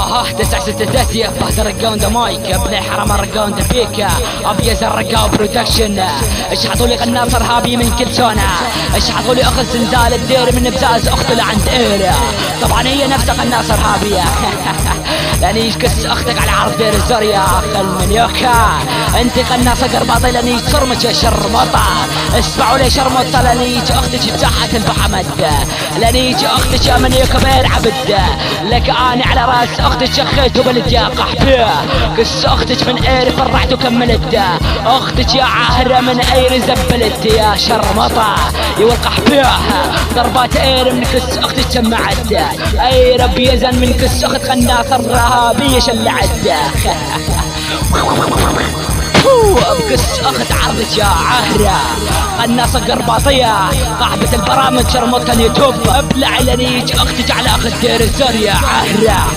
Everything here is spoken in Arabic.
تسع ستة ثلاثية فهد رقاون دا مايك ابن حرام رقاون دا فيك ابيز الرقاو برودكشن اشحطوا لي قناص ارهابي من كل سنة اشحطوا لي اخذ زنزال الدير من ابزاز اخته لعند ايريا طبعا هي نفسها قناص ارهابية لاني يكس اختك على عرض دير الزوريا خل من يوكا انت قناصة قرباطي لاني تصرمك يا شرمطة اسمعوا لي شرمطة لاني اختك بساحة البحمد لاني اختك يا من يكبر عبد لك انا على راس اختك شخيت وبلد يا قحبيه قص اختك من اير فرعت وكملت اختك يا عاهرة من اير زبلت يا شرمطة يوقح بيه ضربات اير من قص اختك سمعت اي ربي يزن من قص اخت قناص الرهابية شلعت بقص اخت عرضك يا عاهرة قناصة قرباطية قحبة البرامج شرمطة اليوتيوب ابلع لنيج اختك على اخت دير الزور يا عاهرة